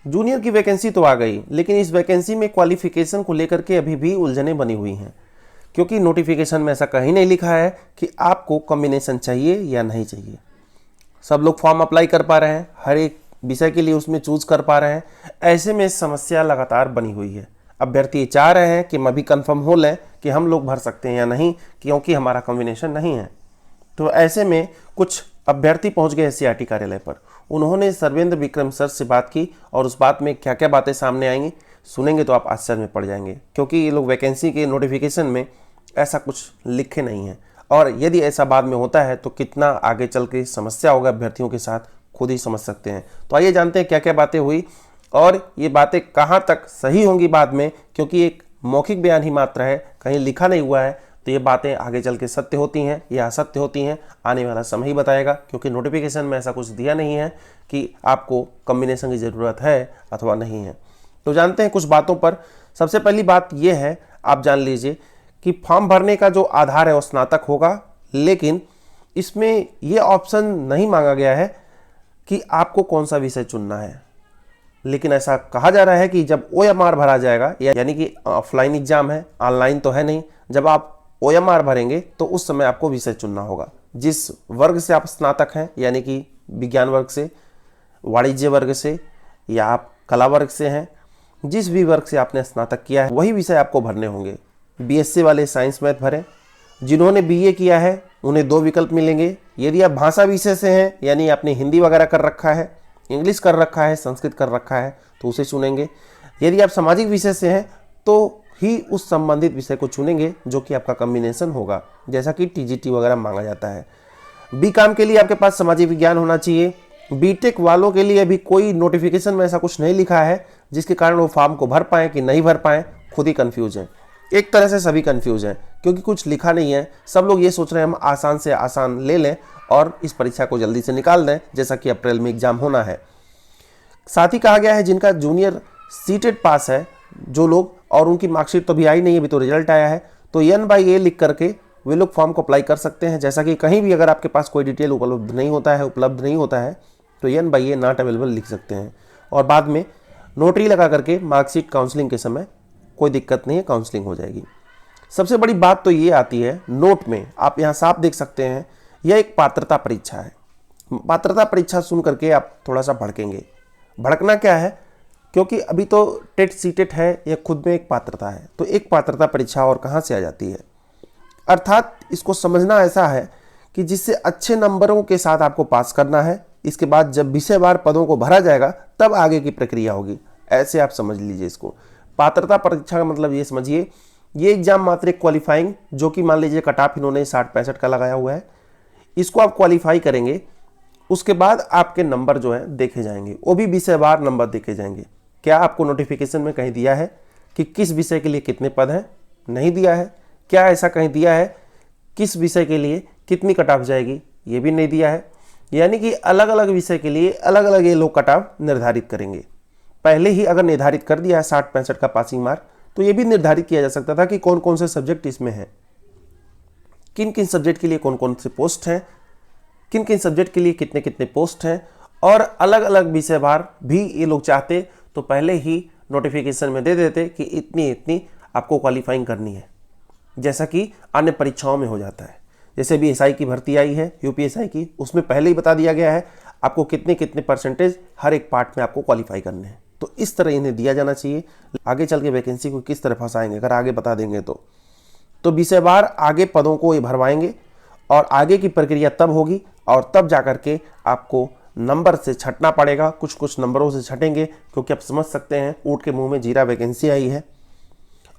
Junior की vacancy तो आ गई, लेकिन इस वैकेंसी में क्वालिफिकेशन को लेकर के अभी भी उलझनें बनी हुई हैं, क्योंकि नोटिफिकेशन में ऐसा कहीं नहीं लिखा है कि आपको कॉम्बिनेशन चाहिए या नहीं चाहिए। सब लोग फॉर्म अप्लाई कर पा रहे हैं, हर एक विषय के लिए उसमें चूज कर पा रहे हैं। ऐसे में समस्या लगातार बनी हुई है। अभ्यर्थी चाह रहे हैं कि हम अभी कन्फर्म हो लें कि हम लोग भर सकते हैं या नहीं, क्योंकि हमारा कॉम्बिनेशन नहीं है। तो ऐसे में कुछ अभ्यर्थी पहुंच गए एससीईआरटी कार्यालय पर। उन्होंने सर्वेंद्र विक्रम सर से बात की और उस बात में क्या क्या बातें सामने आएंगी सुनेंगे तो आप आश्चर्य में पड़ जाएंगे, क्योंकि ये लोग वैकेंसी के नोटिफिकेशन में ऐसा कुछ लिखे नहीं है। और यदि ऐसा बाद में होता है तो कितना आगे चल के समस्या होगा अभ्यर्थियों के साथ, खुद ही समझ सकते हैं। तो आइए जानते हैं क्या क्या बातें हुई और ये बातें कहाँ तक सही होंगी बाद में, क्योंकि एक मौखिक बयान ही मात्र है, कहीं लिखा नहीं हुआ है। तो ये बातें आगे चल के सत्य होती हैं या असत्य होती हैं, आने वाला समय ही बताएगा, क्योंकि नोटिफिकेशन में ऐसा कुछ दिया नहीं है कि आपको कॉम्बिनेशन की ज़रूरत है अथवा नहीं है। तो जानते हैं कुछ बातों पर। सबसे पहली बात यह है, आप जान लीजिए कि फॉर्म भरने का जो आधार है वो स्नातक होगा, लेकिन इसमें यह ऑप्शन नहीं मांगा गया है कि आपको कौन सा विषय चुनना है। लेकिन ऐसा कहा जा रहा है कि जब OMR भरा जाएगा, यानी कि ऑफलाइन एग्जाम है, ऑनलाइन तो है नहीं, जब आप OMR भरेंगे तो उस समय आपको विषय चुनना होगा। जिस वर्ग से आप स्नातक हैं, यानी कि विज्ञान वर्ग से, वाणिज्य वर्ग से या आप कला वर्ग से हैं, जिस भी वर्ग से आपने स्नातक किया है वही विषय आपको भरने होंगे। BSc वाले साइंस मैथ भरें, जिन्होंने BA किया है उन्हें 2 विकल्प मिलेंगे। यदि आप भाषा विषय से हैं, यानी आपने हिंदी वगैरह कर रखा है, इंग्लिश कर रखा है, संस्कृत कर रखा है, तो उसे चुनेंगे। यदि आप सामाजिक विषय से हैं तो ही उस संबंधित विषय को चुनेंगे जो कि आपका कॉम्बिनेशन होगा, जैसा कि TGT वगैरह मांगा जाता है। BCom के लिए आपके पास सामाजिक विज्ञान होना चाहिए। BTech वालों के लिए अभी कोई नोटिफिकेशन में ऐसा कुछ नहीं लिखा है जिसके कारण वो फॉर्म को भर पाएँ कि नहीं भर पाएँ, खुद ही कन्फ्यूज हैं। एक तरह से सभी कन्फ्यूज हैं, क्योंकि कुछ लिखा नहीं है। सब लोग ये सोच रहे हैं हम आसान से आसान ले लें और इस परीक्षा को जल्दी से निकाल दें, जैसा कि अप्रैल में एग्जाम होना है। साथ ही कहा गया है जिनका जूनियर सीटेड पास है जो लोग, और उनकी मार्कशीट तो अभी आई नहीं है, अभी तो रिजल्ट आया है, तो N/A लिख करके वे लोग फॉर्म को अप्लाई कर सकते हैं। जैसा कि कहीं भी अगर आपके पास कोई डिटेल उपलब्ध नहीं होता है तो N/A नॉट अवेलेबल लिख सकते हैं, और बाद में नोटरी लगा करके मार्कशीट काउंसलिंग के समय कोई दिक्कत नहीं है, काउंसलिंग हो जाएगी। सबसे बड़ी बात तो ये आती है नोट में, आप यहाँ साफ देख सकते हैं, यह एक पात्रता परीक्षा है। पात्रता परीक्षा सुन करके आप थोड़ा सा भड़केंगे। भड़कना क्या है, क्योंकि अभी तो टेट सीटेट है, यह खुद में एक पात्रता है, तो एक पात्रता परीक्षा और कहाँ से आ जाती है। अर्थात इसको समझना ऐसा है कि जिससे अच्छे नंबरों के साथ आपको पास करना है, इसके बाद जब विषयवार पदों को भरा जाएगा तब आगे की प्रक्रिया होगी। ऐसे आप समझ लीजिए इसको। पात्रता परीक्षा का मतलब ये समझिए, ये एग्जाम मात्र एक क्वालिफाइंग, जो कि मान लीजिए कट ऑफ इन्होंने 60-65 का लगाया हुआ है, इसको आप क्वालिफाई करेंगे। उसके बाद आपके नंबर जो है देखे जाएंगे, वो भी विषयवार नंबर देखे जाएंगे। क्या आपको नोटिफिकेशन में कहीं दिया है कि किस विषय के लिए कितने पद हैं? नहीं दिया है। क्या ऐसा कहीं दिया है किस विषय के लिए कितनी कट ऑफ जाएगी? ये भी नहीं दिया है। यानी कि अलग अलग विषय के लिए अलग अलग ये लोग कट ऑफ निर्धारित करेंगे। पहले ही अगर निर्धारित कर दिया है 60-65 का पासिंग मार्क, तो ये भी निर्धारित किया जा सकता था कि कौन कौन से सब्जेक्ट इसमें हैं, किन किन सब्जेक्ट के लिए कौन कौन से पोस्ट हैं, किन किन सब्जेक्ट के लिए कितने कितने पोस्ट हैं, और अलग अलग विषयवार भी ये लोग चाहते तो पहले ही नोटिफिकेशन में दे देते कि इतनी इतनी आपको क्वालिफाइंग करनी है, जैसा कि अन्य परीक्षाओं में हो जाता है। जैसे भी SI की भर्ती आई है, UPSI की, उसमें पहले ही बता दिया गया है आपको कितने कितने परसेंटेज हर एक पार्ट में आपको क्वालिफाई करने हैं। तो इस तरह इन्हें दिया जाना चाहिए। आगे चल के वैकेंसी को किस तरह फंसाएंगे अगर आगे बता देंगे तो विषयवार आगे पदों को ये भरवाएंगे, और आगे की प्रक्रिया तब होगी, और तब जाकर के आपको नंबर से छटना पड़ेगा। कुछ कुछ नंबरों से छटेंगे, क्योंकि आप समझ सकते हैं ऊँट के मुंह में जीरा वैकेंसी आई है,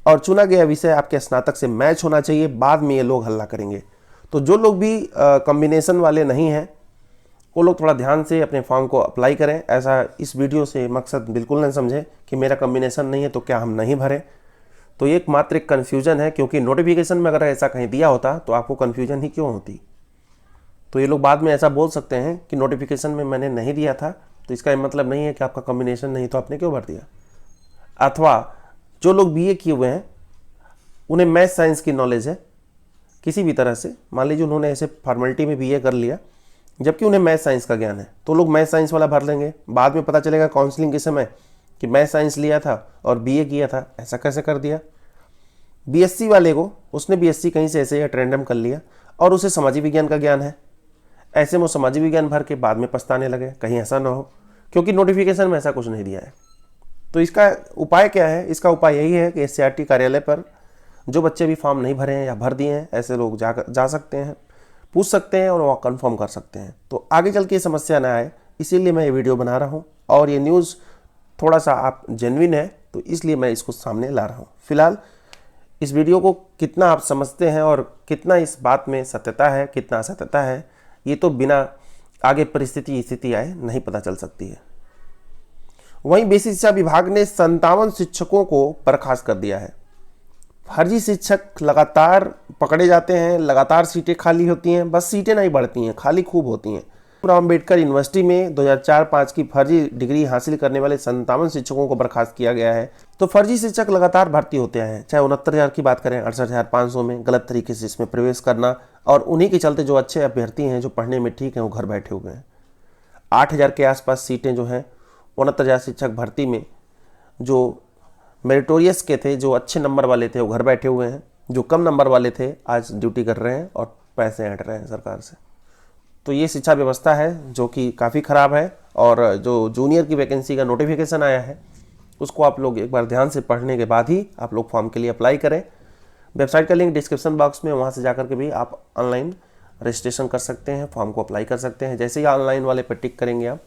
और चुना गया विषय आपके स्नातक से मैच होना चाहिए। बाद में ये लोग हल्ला करेंगे। तो जो लोग भी कॉम्बिनेशन वाले नहीं हैं वो लोग थोड़ा ध्यान से अपने फॉर्म को अप्लाई करें। ऐसा इस वीडियो से मकसद बिल्कुल नहीं समझें कि मेरा कॉम्बिनेशन नहीं है तो क्या हम नहीं भरें। तो ये मात्र एक कन्फ्यूजन है, क्योंकि नोटिफिकेशन में अगर ऐसा कहीं दिया होता तो आपको कन्फ्यूजन ही क्यों होती। तो ये लोग बाद में ऐसा बोल सकते हैं कि नोटिफिकेशन में मैंने नहीं दिया था, तो इसका मतलब नहीं है कि आपका कॉम्बिनेशन नहीं तो आपने क्यों भर दिया। अथवा जो लोग BA किए हुए हैं उन्हें मैथ साइंस की नॉलेज है किसी भी तरह से, मान लीजिए उन्होंने ऐसे फॉर्मेलिटी में BA कर लिया जबकि उन्हें मैथ साइंस का ज्ञान है, तो लोग मैथ साइंस वाला भर लेंगे। बाद में पता चलेगा काउंसलिंग के समय कि मैं साइंस लिया था और बीए किया था, ऐसा कैसे कर दिया। बीएससी वाले को, उसने बीएससी कहीं से ऐसे या रैंडम कर लिया और उसे सामाजिक विज्ञान का ज्ञान है, ऐसे में वो सामाजिक विज्ञान भर के बाद में पछताने लगे, कहीं ऐसा ना हो, क्योंकि नोटिफिकेशन में ऐसा कुछ नहीं दिया है। तो इसका उपाय क्या है? इसका उपाय यही है कि एससीईआरटी कार्यालय पर जो बच्चे भी फॉर्म नहीं भरे हैं या भर दिए हैं, ऐसे लोग जा सकते हैं, पूछ सकते हैं और वहाँ कन्फर्म कर सकते हैं। तो आगे चल के ये समस्या ना आए, इसीलिए मैं ये वीडियो बना रहा हूँ। और ये न्यूज़ थोड़ा सा आप जेन्युइन है, तो इसलिए मैं इसको सामने ला रहा हूँ। फिलहाल इस वीडियो को कितना आप समझते हैं और कितना इस बात में सत्यता है, कितना असत्यता है, ये तो बिना आगे परिस्थिति स्थिति आए नहीं पता चल सकती है। वहीं बेसिक शिक्षा विभाग ने 57 शिक्षकों को बर्खास्त कर दिया है। फर्जी शिक्षक लगातार पकड़े जाते हैं, लगातार सीटें खाली होती हैं, बस सीटें नहीं बढ़ती हैं, खाली खूब होती हैं। अम्बेडकर यूनिवर्सिटी में 2004-05 की फर्जी डिग्री हासिल करने वाले 57 शिक्षकों को बर्खास्त किया गया है। तो फर्जी शिक्षक लगातार भर्ती होते हैं, चाहे 69,000 की बात करें, 68,500 में गलत तरीके से इसमें प्रवेश करना, और उन्हीं के चलते जो अच्छे अभ्यर्थी हैं, जो पढ़ने में ठीक हैं, वो घर बैठे हुए हैं। 8,000 के आसपास सीटें जो हैं 69,000 शिक्षक भर्ती में जो मेरिटोरियस के थे, जो अच्छे नंबर वाले थे, वो घर बैठे हुए हैं। जो कम नंबर वाले थे आज ड्यूटी कर रहे हैं और पैसे ऐंठ रहे हैं सरकार से। तो ये शिक्षा व्यवस्था है जो कि काफ़ी ख़राब है। और जो जूनियर की वैकेंसी का नोटिफिकेशन आया है, उसको आप लोग एक बार ध्यान से पढ़ने के बाद ही आप लोग फॉर्म के लिए अप्लाई करें। वेबसाइट का लिंक डिस्क्रिप्शन बॉक्स में, वहाँ से जाकर के भी आप ऑनलाइन रजिस्ट्रेशन कर सकते हैं, फॉर्म को अप्लाई कर सकते हैं। जैसे ही ऑनलाइन वाले पर टिक करेंगे आप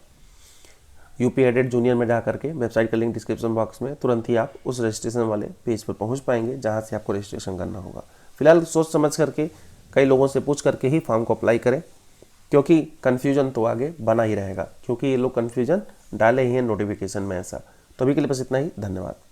यूपी एडेड जूनियर में जा करके, वेबसाइट का लिंक डिस्क्रिप्शन बॉक्स में, तुरंत ही आप उस रजिस्ट्रेशन वाले पेज पर पहुंच पाएंगे जहां से आपको रजिस्ट्रेशन करना होगा। फिलहाल सोच समझ करके, कई लोगों से पूछ करके ही फॉर्म को अप्लाई करें, क्योंकि कन्फ्यूजन तो आगे बना ही रहेगा, क्योंकि ये लोग कन्फ्यूजन डाले ही हैं नोटिफिकेशन में ऐसा। तो अभी के लिए बस इतना ही, धन्यवाद।